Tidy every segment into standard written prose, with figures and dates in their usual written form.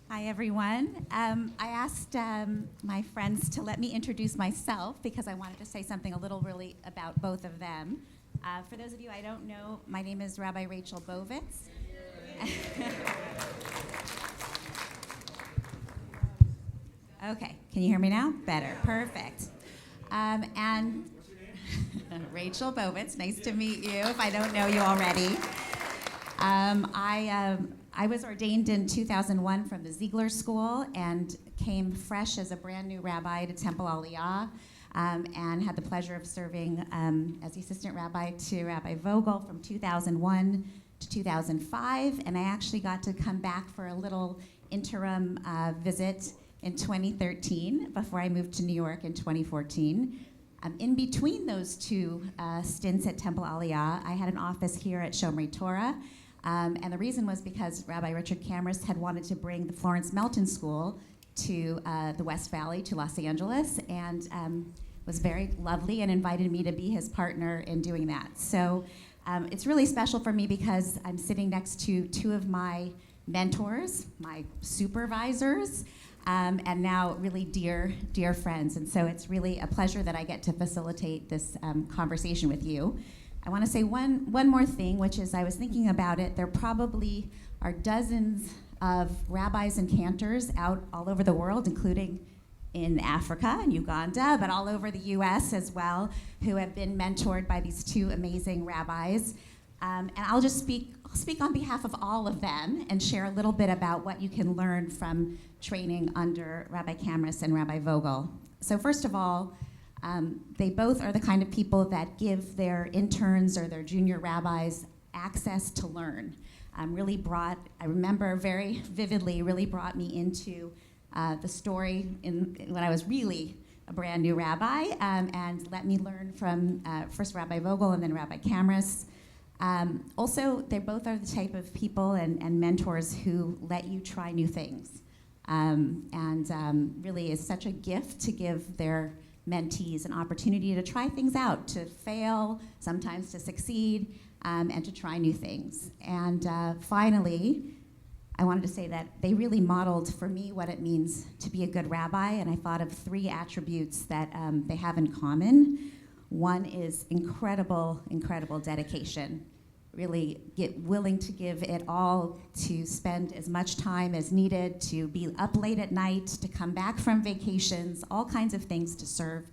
Hi, everyone. I asked my friends to let me introduce myself because I wanted to say something a little really about both of them. For those of you I don't know, my name is Rabbi Rachel Bovitz. Okay, can you hear me now? Better, perfect. And Rachel Bovitz, nice to meet you if I don't know you already. I was ordained in 2001 from the Ziegler School and came fresh as a brand new rabbi to Temple Aliyah and had the pleasure of serving as the assistant rabbi to Rabbi Vogel from 2001 to 2005. And I actually got to come back for a little interim visit in 2013 before I moved to New York in 2014. In between those two stints at Temple Aliyah, I had an office here at Shomrei Torah. And the reason was because Rabbi Richard Camras had wanted to bring the Florence Melton School to the West Valley, to Los Angeles, and was very lovely and invited me to be his partner in doing that. So it's really special for me because I'm sitting next to two of my mentors, my supervisors, and now really dear, dear friends. And so it's really a pleasure that I get to facilitate this conversation with you. I want to say one more thing, which is I was thinking about it. There probably are dozens of rabbis and cantors out all over the world, including in Africa and Uganda, but all over the US as well, who have been mentored by these two amazing rabbis. And I'll speak on behalf of all of them and share a little bit about what you can learn from training under Rabbi Camras and Rabbi Vogel. So first of all, they both are the kind of people that give their interns or their junior rabbis access to learn. I remember very vividly, really brought me into the story when I was really a brand new rabbi and let me learn from first Rabbi Vogel and then Rabbi Camras. Also, they both are the type of people and mentors who let you try new things. Really is such a gift to give their mentees an opportunity to try things out, to fail, sometimes to succeed, and to try new things. And finally, I wanted to say that they really modeled for me what it means to be a good rabbi, and I thought of three attributes that they have in common. One is incredible, incredible dedication. Really willing to give it all, to spend as much time as needed, to be up late at night, to come back from vacations, all kinds of things to serve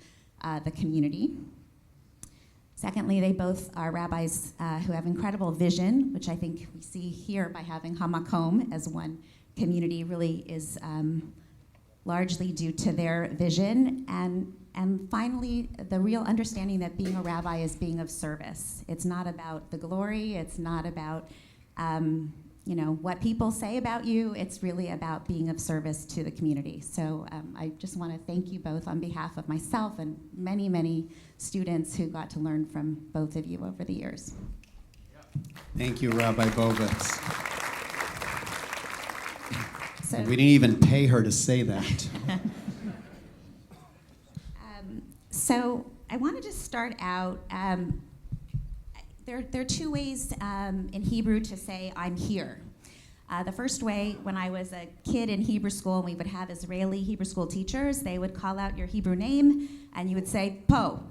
the community. Secondly, they both are rabbis who have incredible vision, which I think we see here by having HAMAKOM as one community really is largely due to their vision. And finally, the real understanding that being a rabbi is being of service. It's not about the glory. It's not about what people say about you. It's really about being of service to the community. So I just want to thank you both on behalf of myself and many, many students who got to learn from both of you over the years. Thank you, Rabbi Bovitz. So, we didn't even pay her to say that. So I wanted to start out, there are two ways in Hebrew to say I'm here. The first way, when I was a kid in Hebrew school, and we would have Israeli Hebrew school teachers, they would call out your Hebrew name, and you would say po.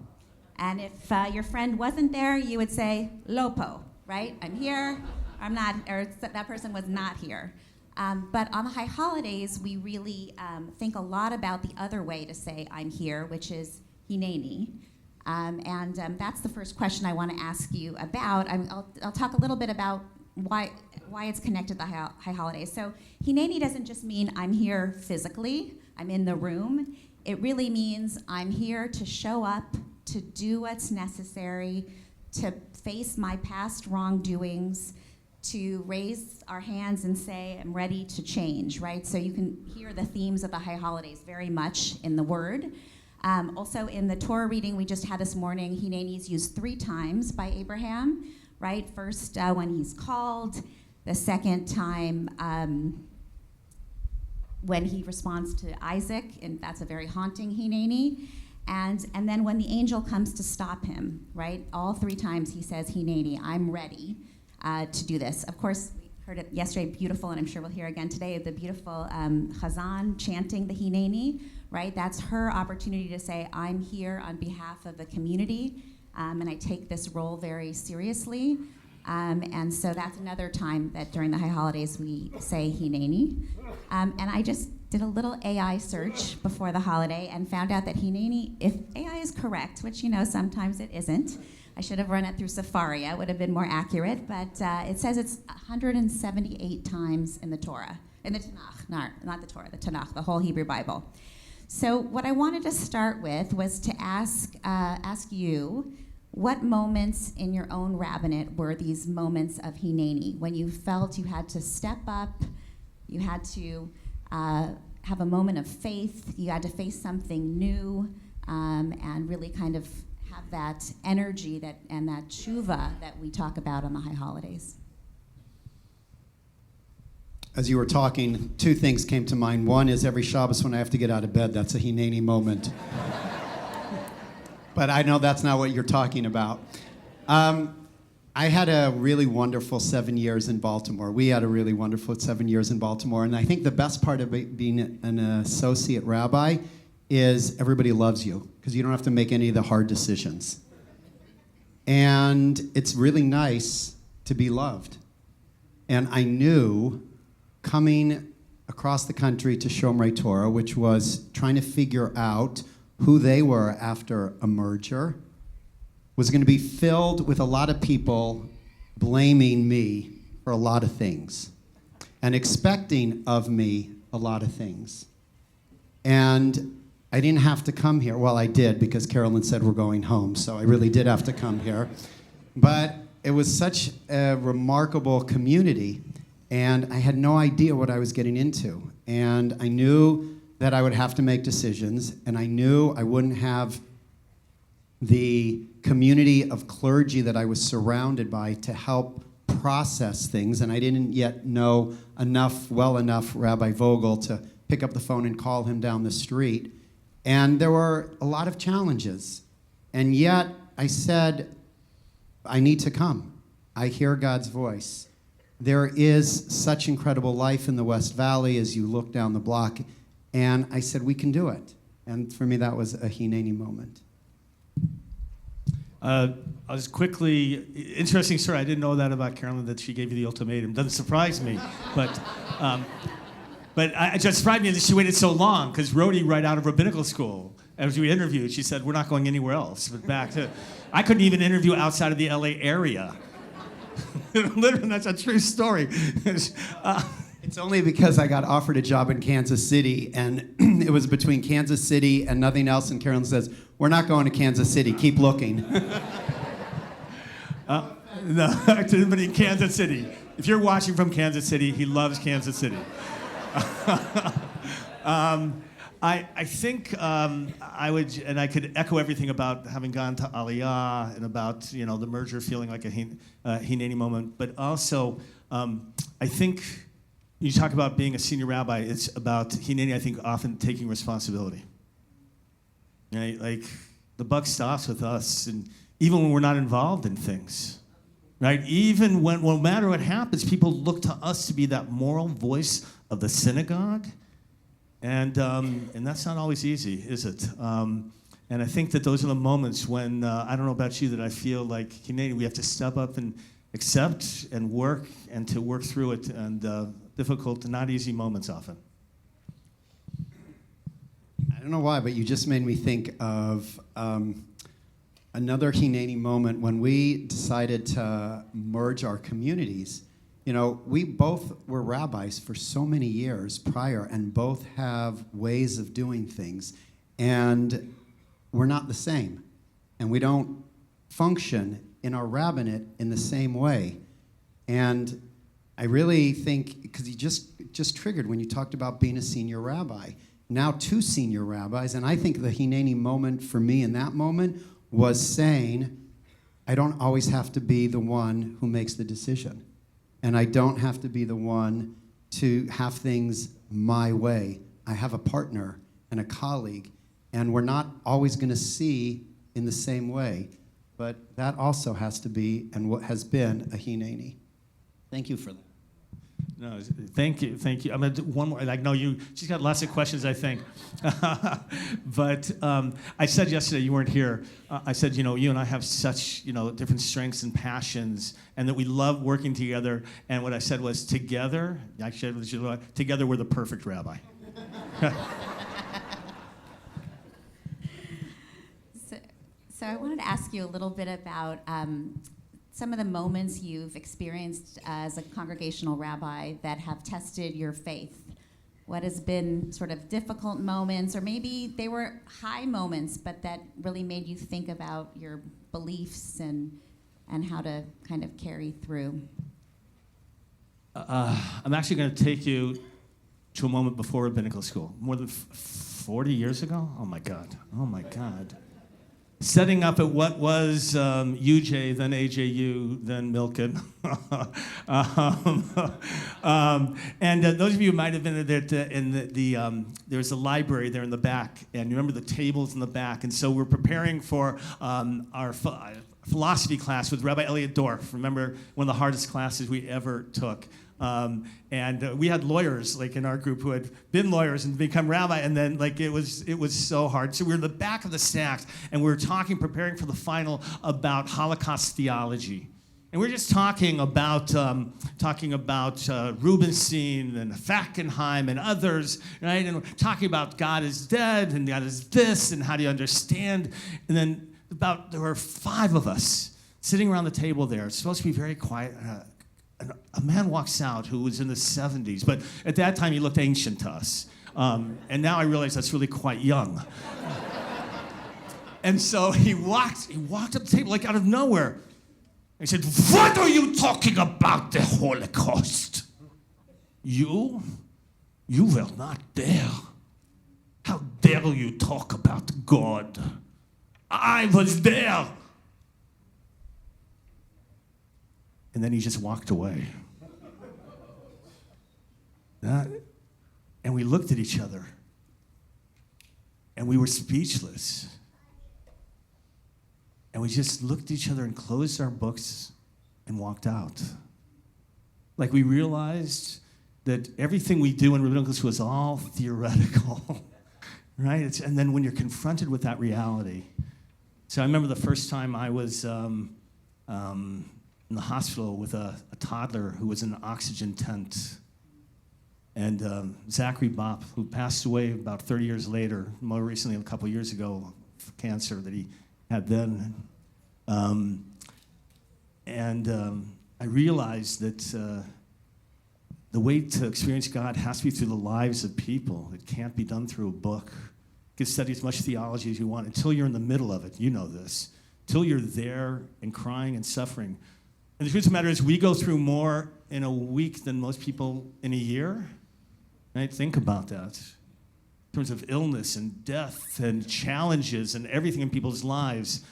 And if your friend wasn't there, you would say lo po, right? I'm here, I'm not, or that person was not here. But on the high holidays, we really think a lot about the other way to say I'm here, which is Hineni. That's the first question I want to ask you about. I'll talk a little bit about why it's connected to the high holidays. So Hineni doesn't just mean I'm here physically, I'm in the room. It really means I'm here to show up, to do what's necessary, to face my past wrongdoings, to raise our hands and say, I'm ready to change, right? So you can hear the themes of the high holidays very much in the word. Also in the Torah reading we just had this morning, Hineni is used 3 times by Abraham, right? First when he's called, the second time when he responds to Isaac, and that's a very haunting Hineni. And then when the angel comes to stop him, right? All 3 times he says, Hineni, I'm ready to do this. Of course, heard it yesterday, beautiful, and I'm sure we'll hear again today, the beautiful Chazan chanting the Hineni, right? That's her opportunity to say, I'm here on behalf of the community, and I take this role very seriously. And so that's another time that during the high holidays we say Hineni. And I just did a little AI search before the holiday and found out that Hineni, if AI is correct, which sometimes it isn't, I should have run it through Safari, it would have been more accurate, but it says it's 178 times in the Torah, in the Tanakh, not the Torah, the Tanakh, the whole Hebrew Bible. So what I wanted to start with was to ask you, what moments in your own rabbinate were these moments of Hineni, when you felt you had to step up, you had to have a moment of faith, you had to face something new, and really kind of have that energy and that tshuva that we talk about on the high holidays? As you were talking, two things came to mind. One is every Shabbos when I have to get out of bed, that's a Hineni moment. But I know that's not what you're talking about. I had a really wonderful 7 years in Baltimore. We had a really wonderful 7 years in Baltimore. And I think the best part of being an associate rabbi is everybody loves you because you don't have to make any of the hard decisions. And it's really nice to be loved. And I knew coming across the country to Shomrei Torah, which was trying to figure out who they were after a merger, was going to be filled with a lot of people blaming me for a lot of things and expecting of me a lot of things. And I didn't have to come here. Well, I did because Carolyn said we're going home, so I really did have to come here. But it was such a remarkable community, and I had no idea what I was getting into. And I knew that I would have to make decisions, and I knew I wouldn't have the community of clergy that I was surrounded by to help process things, and I didn't yet know well enough Rabbi Vogel to pick up the phone and call him down the street. And there were a lot of challenges. And yet I said, I need to come. I hear God's voice. There is such incredible life in the West Valley as you look down the block. And I said, we can do it. And for me, that was a Hineni moment. I'll just quickly, interesting story. I didn't know that about Carolyn, that she gave you the ultimatum. Doesn't surprise me, but it just surprised me that she waited so long, because Rhodey, right out of rabbinical school, as we interviewed, she said, we're not going anywhere else, but back to, I couldn't even interview outside of the LA area. Literally, that's a true story. It's only because I got offered a job in Kansas City, and it was between Kansas City and nothing else, and Carolyn says, we're not going to Kansas City, keep looking. No, but in Kansas City. If you're watching from Kansas City, he loves Kansas City. I think I would, and I could echo everything about having gone to Aliyah and about the merger feeling like a Hineni moment, but also I think you talk about being a senior rabbi. It's about Hineni. I think often taking responsibility. Right? Like the buck stops with us, and even when we're not involved in things. Right? Even when, no matter what happens, people look to us to be that moral voice of the synagogue, and that's not always easy, is it? And I think that those are the moments when, I don't know about you, that I feel like, Hineni, we have to step up and accept and work, and to work through it, and difficult, not easy moments often. I don't know why, but you just made me think of another Hineni moment when we decided to merge our communities. We both were rabbis for so many years prior, and both have ways of doing things, and we're not the same, and we don't function in our rabbinate in the same way. And I really think, because you just triggered when you talked about being a senior rabbi, now 2 senior rabbis, and I think the Hineni moment for me in that moment was saying, I don't always have to be the one who makes the decision. And I don't have to be the one to have things my way. I have a partner and a colleague, and we're not always going to see in the same way. But that also has to be, and what has been, a Hineni. Thank you for that. No, thank you. I'm gonna do one more. Like, no, she's got lots of questions, I think. But I said yesterday, you weren't here. I said, you and I have such, different strengths and passions, and that we love working together. And what I said was, together, together we're the perfect rabbi. So I wanted to ask you a little bit about some of the moments you've experienced as a congregational rabbi that have tested your faith. What has been sort of difficult moments, or maybe they were high moments, but that really made you think about your beliefs and how to kind of carry through? I'm actually going to take you to a moment before rabbinical school, more than 40 years ago. Oh my God. Setting up at what was UJ, then AJU, then Milken. And those of you who might have been there, there's a library there in the back, and you remember the tables in the back. And so we're preparing for our philosophy class with Rabbi Elliot Dorff. Remember, one of the hardest classes we ever took. And we had lawyers in our group who had been lawyers and become rabbi, and then it was so hard. So we were in the back of the stacks, and we were preparing for the final about Holocaust theology. And we were just talking about Rubenstein and Fackenheim and others, right? And we're talking about God is dead and God is this and how do you understand? And then there were 5 of us sitting around the table there. It's supposed to be very quiet. A man walks out who was in the 70s, but at that time he looked ancient to us. And now I realize that's really quite young. And so he walked up the table out of nowhere. He said, "What are you talking about the Holocaust? You were not there. How dare you talk about God? I was there." And then he just walked away. And we looked at each other. And we were speechless. And we just looked at each other and closed our books and walked out. We realized that everything we do in rabbinical school is all theoretical, right? And then when you're confronted with that reality. So I remember the first time I was in the hospital with a toddler who was in an oxygen tent. And Zachary Bopp, who passed away about 30 years later, more recently, a couple years ago, of cancer that he had then. I realized that the way to experience God has to be through the lives of people. It can't be done through a book. You can study as much theology as you want until you're in the middle of it. You know this. Until you're there and crying and suffering. And the truth of the matter is we go through more in a week than most people in a year. Right? Think about that. In terms of illness and death and challenges and everything in people's lives.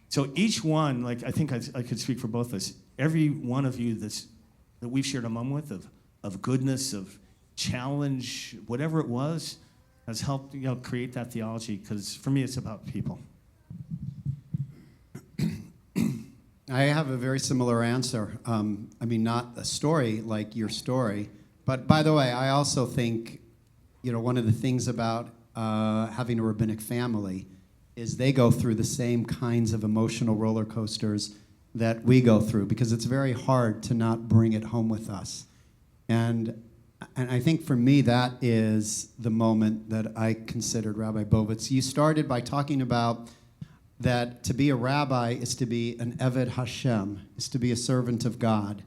So each one, I think I could speak for both of us, every one of you that we've shared a moment with of goodness, of challenge, whatever it was, has helped create that theology, because for me it's about people. I have a very similar answer. Not a story like your story, but by the way, I also think, one of the things about having a rabbinic family is they go through the same kinds of emotional roller coasters that we go through, because it's very hard to not bring it home with us. And I think for me, that is the moment that I considered Rabbi Bovitz. You started by talking about that to be a rabbi is to be an Eved Hashem, is to be a servant of God.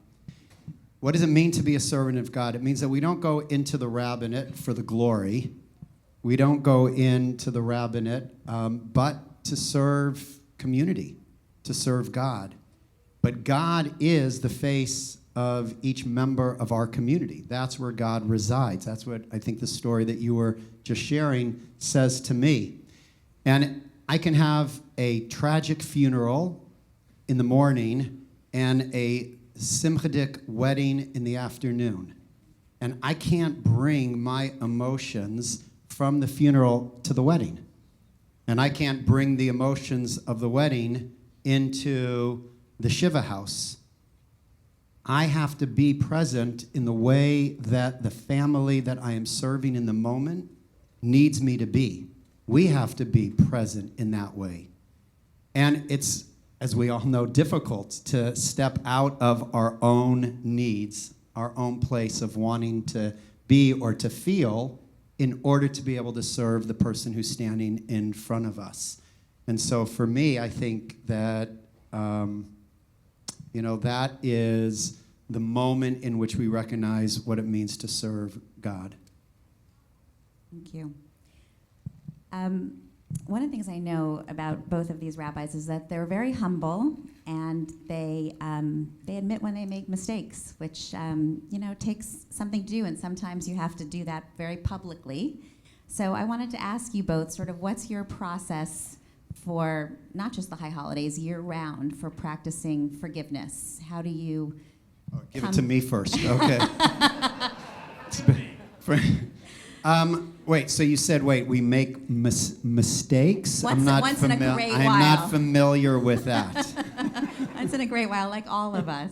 What does it mean to be a servant of God? It means that we don't go into the rabbinate for the glory. We don't go into the rabbinate, but to serve community, to serve God. But God is the face of each member of our community. That's where God resides. That's what I think the story that you were just sharing says to me. And I can have a tragic funeral in the morning and a simchadik wedding in the afternoon. And I can't bring my emotions from the funeral to the wedding. And I can't bring the emotions of the wedding into the Shiva house. I have to be present in the way that the family that I am serving in the moment needs me to be. We have to be present in that way. And it's, as we all know, difficult to step out of our own needs, our own place of wanting to be or to feel in order to be able to serve the person who's standing in front of us. And so for me, I think that that is the moment in which we recognize what it means to serve God. Thank you. One of the things I know about both of these rabbis is that they're very humble, and they admit when they make mistakes, which takes something to do, and sometimes you have to do that very publicly. So I wanted to ask you both, sort of, what's your process for not just the high holidays, year-round, for practicing forgiveness? How do you give it to me first, okay. Wait, so you said, we make mistakes? Once in a great while. I'm not familiar with that. Once in a great while, like all of us.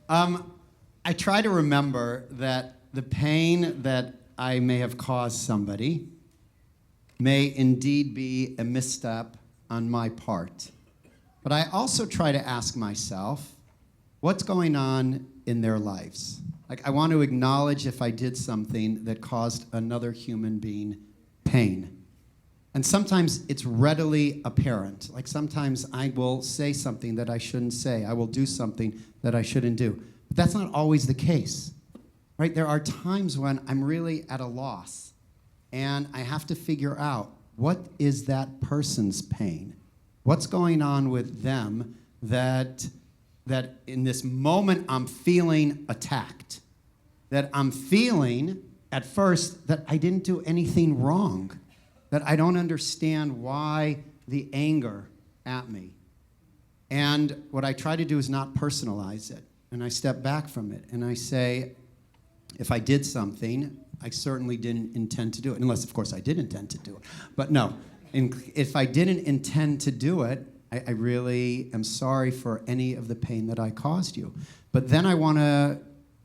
I try to remember that the pain that I may have caused somebody may indeed be a misstep on my part. But I also try to ask myself, what's going on in their lives? Like, I want to acknowledge if I did something that caused another human being pain. And sometimes it's readily apparent. Like, sometimes I will say something that I shouldn't say. I will do something that I shouldn't do. But that's not always the case, right? There are times when I'm really at a loss, and I have to figure out, what is that person's pain? What's going on with them that in this moment I'm feeling attacked, that I'm feeling at first that I didn't do anything wrong, that I don't understand why the anger at me. And what I try to do is not personalize it, and I step back from it, and I say, if I did something, I certainly didn't intend to do it, unless, of course, I did intend to do it. But no, if I didn't intend to do it, I really am sorry for any of the pain that I caused you. But then I want to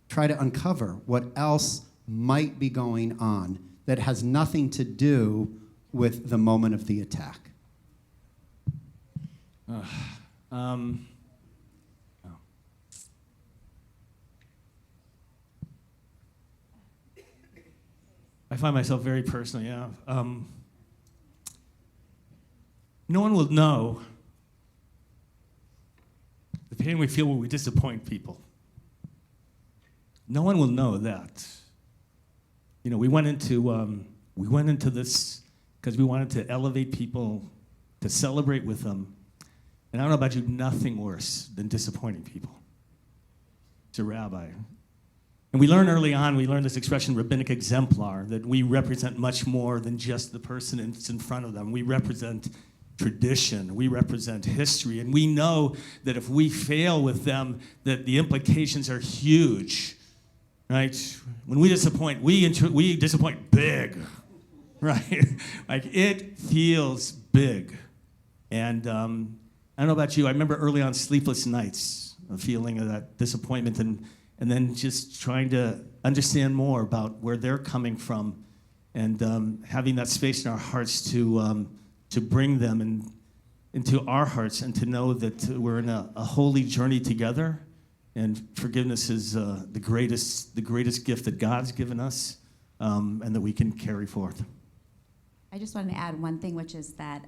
try to uncover what else might be going on that has nothing to do with the moment of the attack. I find myself very personal, no one will know the pain we feel when we disappoint people. No one will know that. We went into this because we wanted to elevate people, to celebrate with them. And I don't know about you, nothing worse than disappointing people. It's a rabbi. And we learn early on, this expression, rabbinic exemplar, that we represent much more than just the person that's in front of them. We represent tradition, we represent history, and we know that if we fail with them, that the implications are huge, right? When we disappoint, we disappoint big, right? Like, it feels big. And I don't know about you, I remember early on sleepless nights, a feeling of that disappointment, and then just trying to understand more about where they're coming from, and having that space in our hearts to bring them into our hearts, and to know that we're in a holy journey together, and forgiveness is the greatest gift that God's given us, and that we can carry forth. I just wanted to add one thing, which is that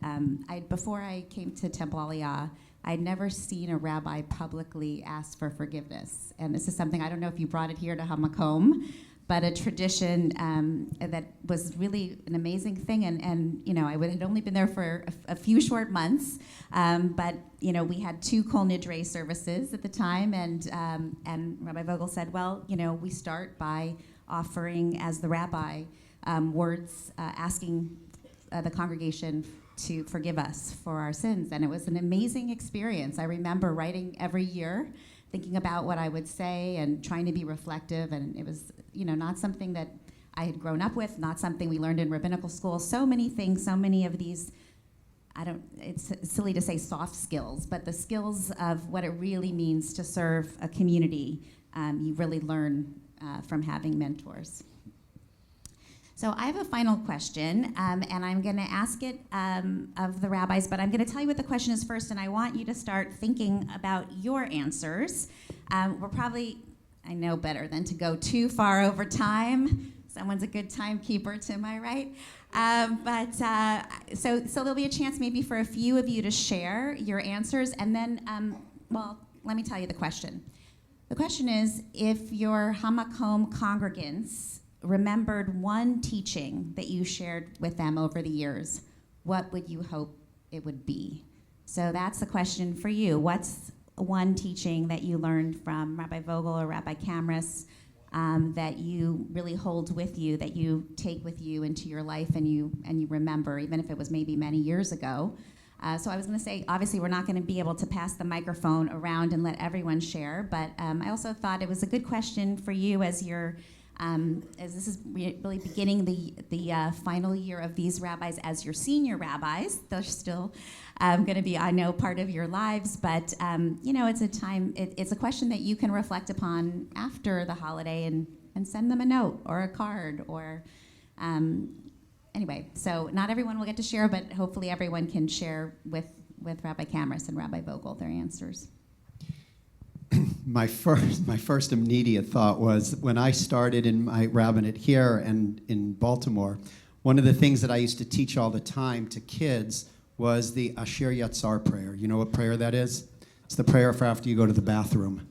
before I came to Temple Aliyah, I'd never seen a rabbi publicly ask for forgiveness. And this is something, I don't know if you brought it here to HAMAKOM, but a tradition that was really an amazing thing. And I had only been there for a few short months, but we had 2 Kol Nidre services at the time, and Rabbi Vogel said, well, we start by offering, as the rabbi, words asking the congregation to forgive us for our sins. And it was an amazing experience. I remember writing every year, thinking about what I would say and trying to be reflective, and it was not something that I had grown up with, not something we learned in rabbinical school. So many things, so many of these it's silly to say soft skills, but the skills of what it really means to serve a community, you really learn from having mentors. So I have a final question, and I'm going to ask it of the rabbis, but I'm going to tell you what the question is first, and I want you to start thinking about your answers. We're probably, I know better than to go too far over time. Someone's a good timekeeper to my right. So there'll be a chance maybe for a few of you to share your answers, and then, well, let me tell you the question. The question is, if your HAMAKOM congregants remembered one teaching that you shared with them over the years, what would you hope it would be? So that's the question for you. What's one teaching that you learned from Rabbi Vogel or Rabbi Camras that you really hold with you, that you take with you into your life and you remember, even if it was maybe many years ago? So I was going to say, obviously, we're not going to be able to pass the microphone around and let everyone share, but I also thought it was a good question for you as you're as this is really beginning the final year of these rabbis as your senior rabbis. They're still going to be, I know, part of your lives, but it's a time, it's a question that you can reflect upon after the holiday and send them a note or a card or anyway. So not everyone will get to share, but hopefully everyone can share with Rabbi Camras and Rabbi Vogel their answers. My first immediate thought was when I started in my rabbinate here and in Baltimore, one of the things that I used to teach all the time to kids was the Asher Yatzar prayer. You know what prayer that is? It's the prayer for after you go to the bathroom.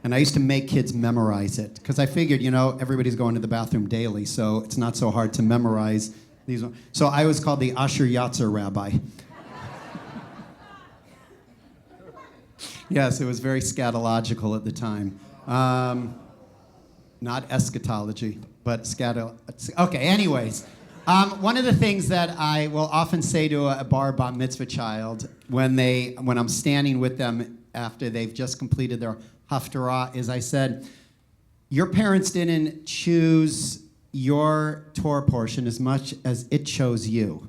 And I used to make kids memorize it because I figured, everybody's going to the bathroom daily, so it's not so hard to memorize these. So I was called the Asher Yatzar Rabbi. Yes, it was very scatological at the time. Not eschatology, but Okay, anyways. One of the things that I will often say to a bar mitzvah child when I'm standing with them after they've just completed their haftarah is I said, your parents didn't choose your Torah portion as much as it chose you.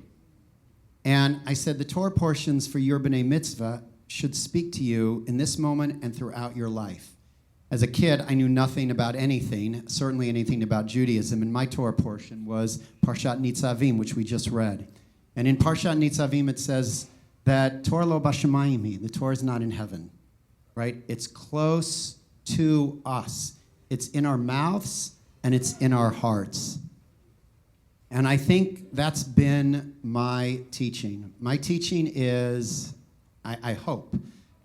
And I said, the Torah portions for your b'nai mitzvah should speak to you in this moment and throughout your life. As a kid, I knew nothing about anything, certainly anything about Judaism, and my Torah portion was Parshat Nitzavim, which we just read. And in Parshat Nitzavim, it says that Torah lo b'shamayim, the Torah is not in heaven, right? It's close to us. It's in our mouths, and it's in our hearts. And I think that's been my teaching. My teaching is, I hope,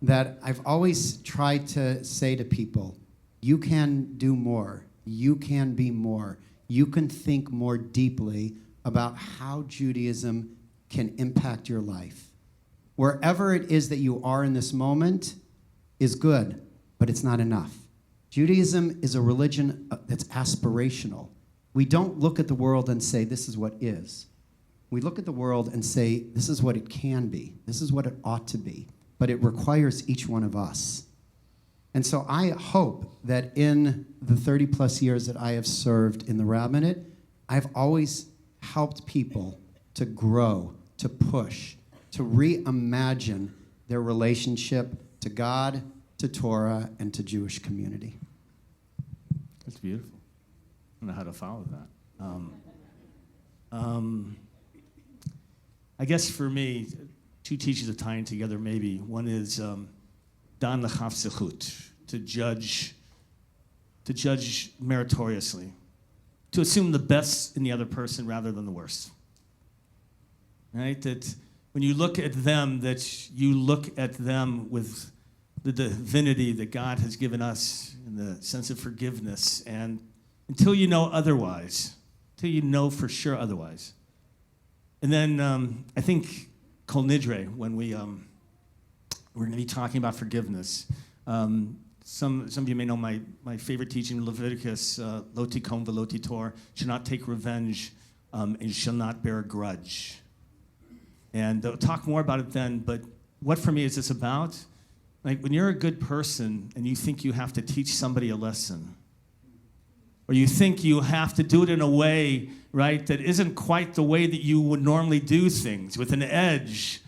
that I've always tried to say to people, you can do more. You can be more. You can think more deeply about how Judaism can impact your life. Wherever it is that you are in this moment is good, but it's not enough. Judaism is a religion that's aspirational. We don't look at the world and say, this is what is. We look at the world and say, this is what it can be. This is what it ought to be. But it requires each one of us. And so I hope that in the 30 plus years that I have served in the rabbinate, I've always helped people to grow, to push, to reimagine their relationship to God, to Torah, and to Jewish community. That's beautiful. I don't know how to follow that. I guess for me, two teachings are tying together maybe. One is dan l'chaf zechut, to judge meritoriously, to assume the best in the other person rather than the worst. Right? That when you look at them, that you look at them with the divinity that God has given us and the sense of forgiveness. And until you know otherwise, until you know for sure otherwise. And then I think Kol Nidre, when we're going to be talking about forgiveness. Some of you may know my favorite teaching in Leviticus, lo tikom v'lo titor, shall not take revenge and shall not bear a grudge. And they'll talk more about it then, but what for me is this about? Like when you're a good person and you think you have to teach somebody a lesson, or you think you have to do it in a way, right, that isn't quite the way that you would normally do things, with an edge.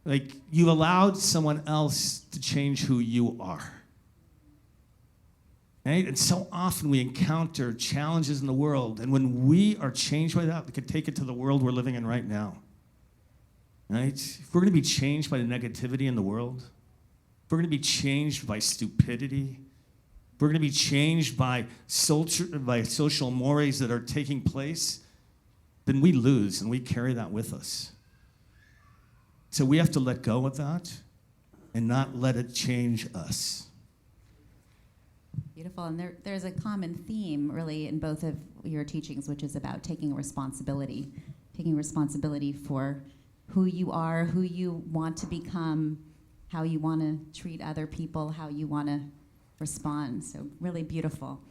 Like, you allowed someone else to change who you are. Right? And so often we encounter challenges in the world, and when we are changed by that, we can take it to the world we're living in right now. Right? If we're going to be changed by the negativity in the world, if we're going to be changed by stupidity, if we're going to be changed by social mores that are taking place, then we lose, and we carry that with us. So we have to let go of that and not let it change us. Beautiful, and there's a common theme really in both of your teachings, which is about taking responsibility for who you are, who you want to become, how you want to treat other people, how you want to respond. So really beautiful.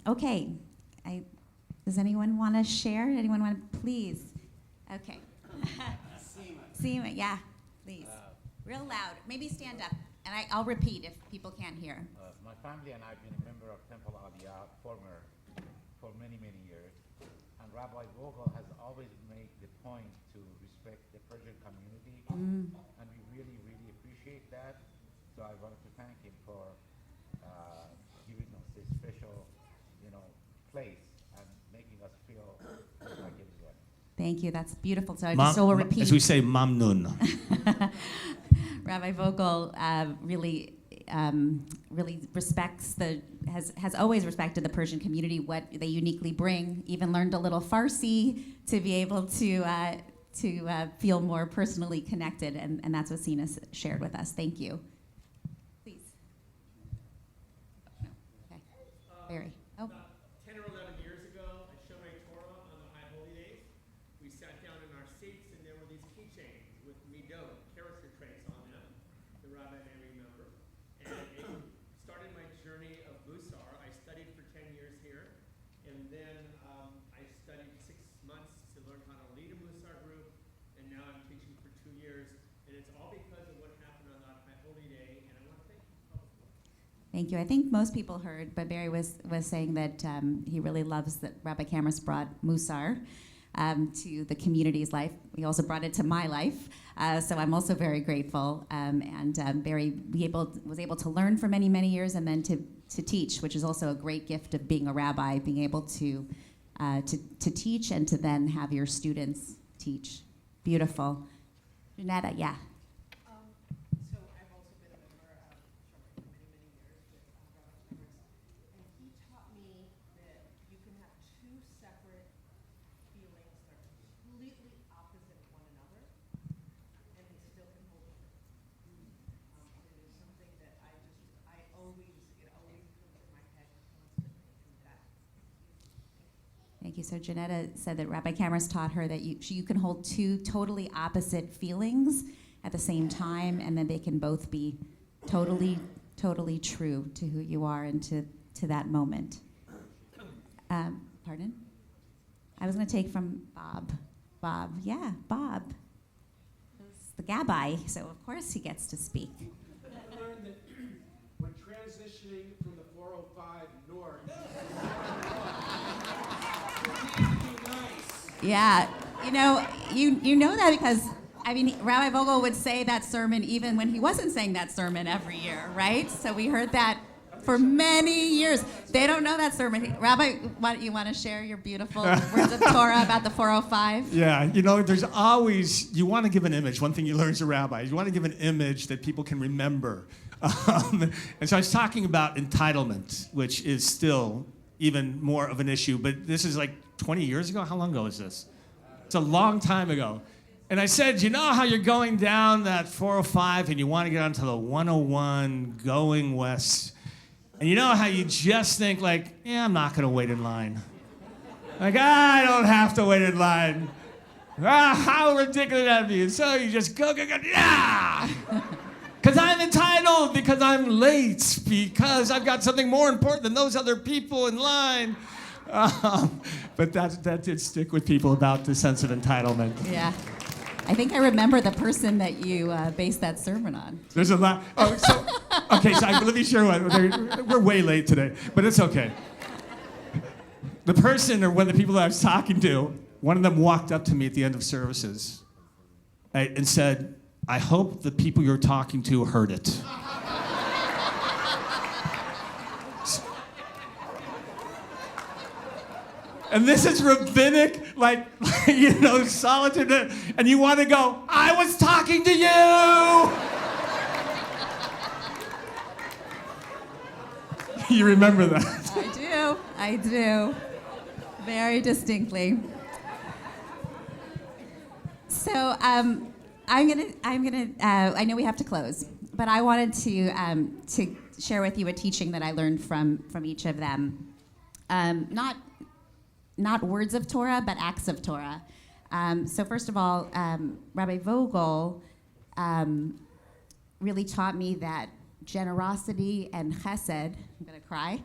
Okay, does anyone want to share? Anyone want to, please? Okay. Seema, yeah, please. Real loud. Maybe stand up, and I'll repeat if people can't hear. My family and I have been a member of Temple Aliyah for many, many years. And Rabbi Vogel has always made the point to respect the Persian community. And we really, really appreciate that. So I wanted to thank him for giving us this special, place and making us feel like everyone. Thank you. That's beautiful. So I just will repeat. As we say, mamnun. Rabbi Vogel really respects has always respected the Persian community, what they uniquely bring. Even learned a little Farsi to be able to feel more personally connected, and that's what Sina shared with us. Thank you. Please. No. Okay. Barry. Oh. About 10 or 11 years ago, I showed my Torah on the High Holy Days. We sat down in our seats, and there were these keychains with midot, character traits on them. The rabbi may remember. And it started my journey of Musar. I studied for 10 years here, and then I studied 6 months to learn how to lead a Musar group, and now I'm teaching for 2 years, and it's all because of what happened on that High Holy Day, and I want to thank you publicly. Thank you. I think most people heard, but Barry was saying that he really loves that Rabbi Camras brought Musar to the community's life. He also brought it to my life, so I'm also very grateful. And Barry was able to learn for many, many years, and then to teach, which is also a great gift of being a rabbi, being able to teach and to then have your students teach. Beautiful. Janetta, yeah. So I've also been a member of Shabbat for many, many years with Rabbi Camras, and he taught me that you can have two separate feelings that are completely opposite one another, and they still can hold it. It is something that it always comes in my head constantly, and that. Thank you. So Janetta said that Rabbi Camras taught her that you can hold two totally opposite feelings at the same time, and then they can both be totally, totally true to who you are and to that moment. Pardon? I was going to take from Bob. Bob, yeah, Bob. He's the Gabbai, so of course he gets to speak. I learned that when transitioning from the 405 north, be nice. Yeah, you know that because Rabbi Vogel would say that sermon even when he wasn't saying that sermon every year, right? So we heard that for many years. They don't know that sermon. Rabbi, you want to share your beautiful words of Torah about the 405? Yeah, there's always, you want to give an image. One thing you learn as a rabbi, you want to give an image that people can remember. And so I was talking about entitlement, which is still even more of an issue, but this is like 20 years ago? How long ago is this? It's a long time ago. And I said, you know how you're going down that 405 and you want to get onto the 101 going west? And you know how you just think like, yeah, I'm not going to wait in line. Like, I don't have to wait in line. How ridiculous that be. So you just go, yeah! Because I'm entitled, because I'm late, because I've got something more important than those other people in line. But that did stick with people about the sense of entitlement. Yeah. I think I remember the person that you based that sermon on. There's a lot. Oh, so let me share one. We're way late today, but it's okay. the person or one of the people that I was talking to, one of them walked up to me at the end of services and said, "I hope the people you're talking to heard it." And this is rabbinic, solitude, and you want to go, "I was talking to you!" You remember that? I do, very distinctly. So I'm gonna. I know we have to close, but I wanted to share with you a teaching that I learned from each of them. Not words of Torah, but acts of Torah. So first of all, Rabbi Vogel really taught me that generosity and chesed, I'm gonna cry,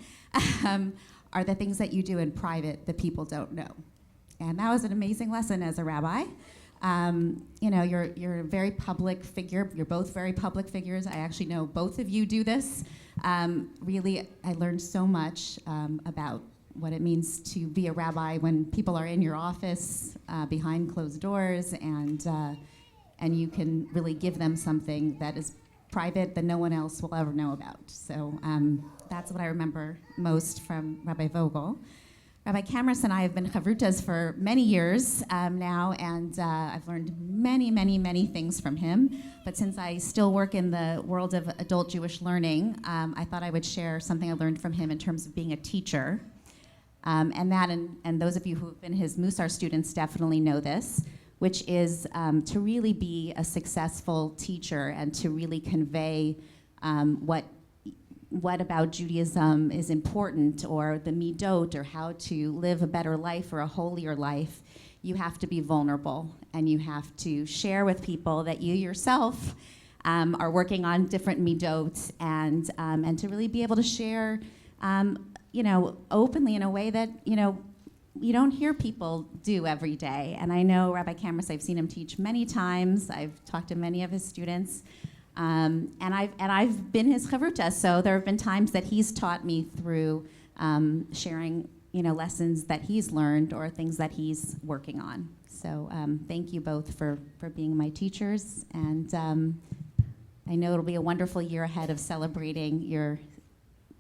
are the things that you do in private that people don't know. And that was an amazing lesson as a rabbi. You're a very public figure. You're both very public figures. I actually know both of you do this. Really, I learned so much about what it means to be a rabbi when people are in your office behind closed doors, and you can really give them something that is private that no one else will ever know about. So that's what I remember most from Rabbi Vogel. Rabbi Camras and I have been chavrutas for many years now, and I've learned many, many, many things from him. But since I still work in the world of adult Jewish learning, I thought I would share something I learned from him in terms of being a teacher. And those of you who have been his Musar students definitely know this, which is to really be a successful teacher and to really convey what about Judaism is important, or the midot, or how to live a better life or a holier life. You have to be vulnerable, and you have to share with people that you yourself are working on different midot, and to really be able to share openly in a way that, you don't hear people do every day. And I know Rabbi Camras, I've seen him teach many times. I've talked to many of his students. And I've been his chavruta, so there have been times that he's taught me through sharing, lessons that he's learned or things that he's working on. So thank you both for being my teachers. And I know it'll be a wonderful year ahead of celebrating your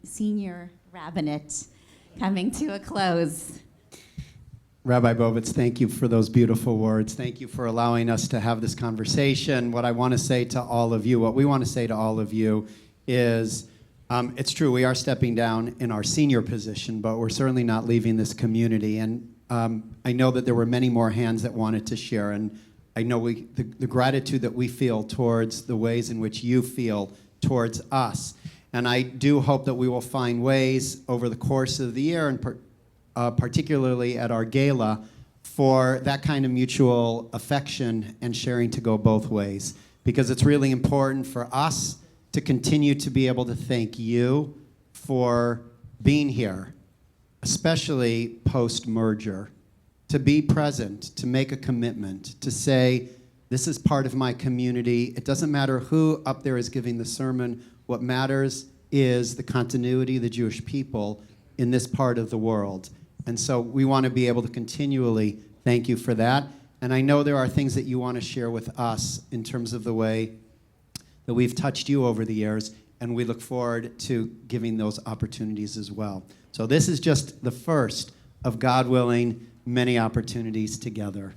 senior rabbinate coming to a close. Rabbi Bovitz, thank you for those beautiful words. Thank you for allowing us to have this conversation. What I want to say to all of you, what we want to say to all of you is, it's true, we are stepping down in our senior position, but we're certainly not leaving this community. And I know that there were many more hands that wanted to share, and I know the gratitude that we feel towards the ways in which you feel towards us. And I do hope that we will find ways over the course of the year, and particularly at our gala, for that kind of mutual affection and sharing to go both ways. Because it's really important for us to continue to be able to thank you for being here, especially post-merger, to be present, to make a commitment, to say, this is part of my community. It doesn't matter who up there is giving the sermon. What matters is the continuity of the Jewish people in this part of the world. And so we want to be able to continually thank you for that. And I know there are things that you want to share with us in terms of the way that we've touched you over the years, and we look forward to giving those opportunities as well. So this is just the first of, God willing, many opportunities together.